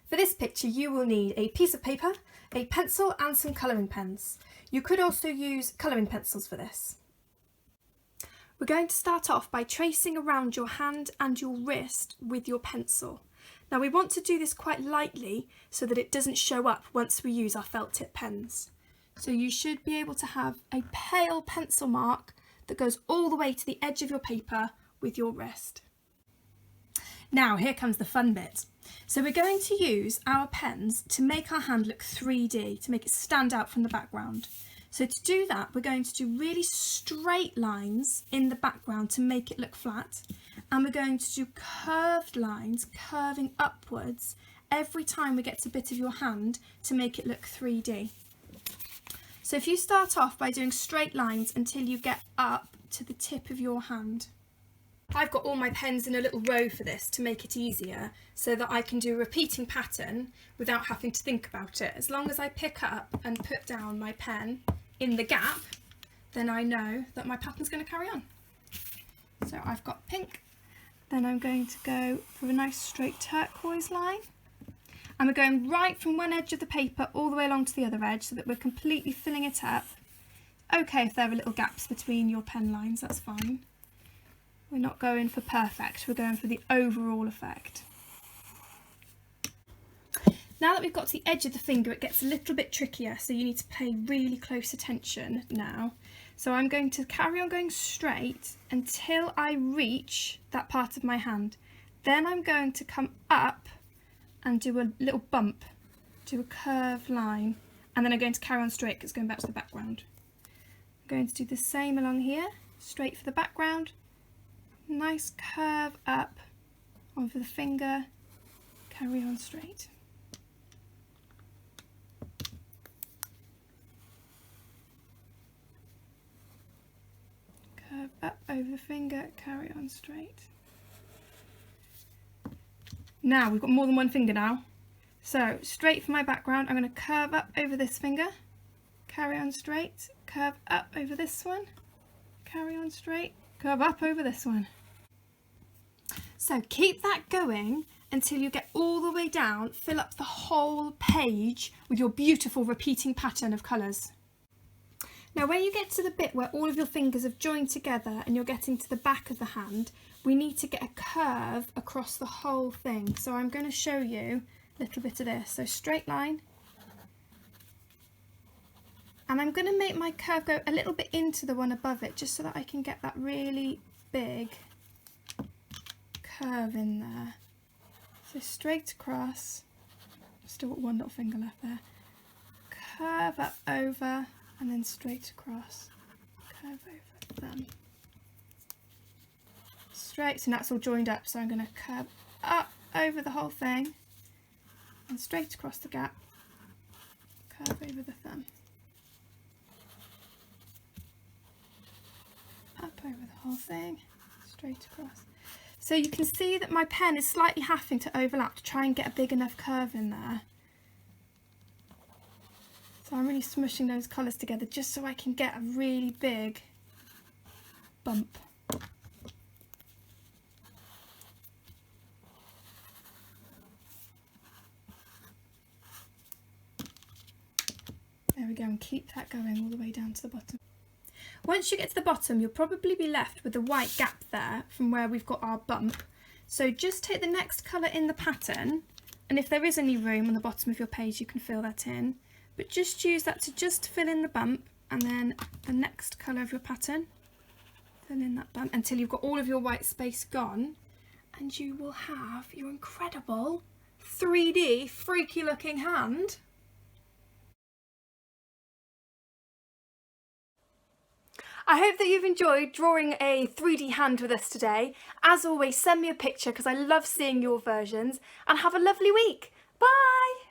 For this picture you will need a piece of paper, a pencil and some colouring pens. You could also use colouring pencils for this. We're going to start off by tracing around your hand and your wrist with your pencil. Now we want to do this quite lightly so that it doesn't show up once we use our felt tip pens. So you should be able to have a pale pencil mark that goes all the way to the edge of your paper with your wrist. Now here comes the fun bit. So we're going to use our pens to make our hand look 3D, to make it stand out from the background. So to do that, we're going to do really straight lines in the background to make it look flat. And we're going to do curved lines, curving upwards, every time we get to a bit of your hand to make it look 3D. So if you start off by doing straight lines until you get up to the tip of your hand. I've got all my pens in a little row for this to make it easier so that I can do a repeating pattern without having to think about it. As long as I pick up and put down my pen in the gap, then I know that my pattern's going to carry on. So I've got pink, then I'm going to go for a nice straight turquoise line. And we're going right from one edge of the paper all the way along to the other edge so that we're completely filling it up. Okay, if there are little gaps between your pen lines, that's fine. We're not going for perfect, we're going for the overall effect. Now that we've got to the edge of the finger, it gets a little bit trickier, so you need to pay really close attention now. So I'm going to carry on going straight until I reach that part of my hand. Then I'm going to come up and do a little bump, do a curved line, and then I'm going to carry on straight because it's going back to the background. I'm going to do the same along here, straight for the background, nice curve up over the finger, carry on straight. Curve up over the finger, carry on straight. Now we've got more than one finger now. So straight for my background, I'm going to curve up over this finger, carry on straight, curve up over this one, carry on straight, curve up over this one. So keep that going until you get all the way down, fill up the whole page with your beautiful repeating pattern of colours. Now when you get to the bit where all of your fingers have joined together and you're getting to the back of the hand, we need to get a curve across the whole thing. So I'm going to show you a little bit of this. So straight line. And I'm going to make my curve go a little bit into the one above it just so that I can get that really big curve in there. So straight across, still got one little finger left there, curve up over and then straight across, curve over them. Straight, so that's all joined up, so I'm going to curve up over the whole thing and straight across the gap, curve over the thumb. Up over the whole thing, straight across. So you can see that my pen is slightly having to overlap to try and get a big enough curve in there. So I'm really smushing those colours together just so I can get a really big bump. There we go, and keep that going all the way down to the bottom. Once you get to the bottom, you'll probably be left with a white gap there from where we've got our bump. So just take the next colour in the pattern, and if there is any room on the bottom of your page, you can fill that in. But just use that to just fill in the bump, and then the next colour of your pattern, fill in that bump until you've got all of your white space gone, and you will have your incredible 3D freaky looking hand. I hope that you've enjoyed drawing a 3D hand with us today. As always, send me a picture because I love seeing your versions, and have a lovely week. Bye!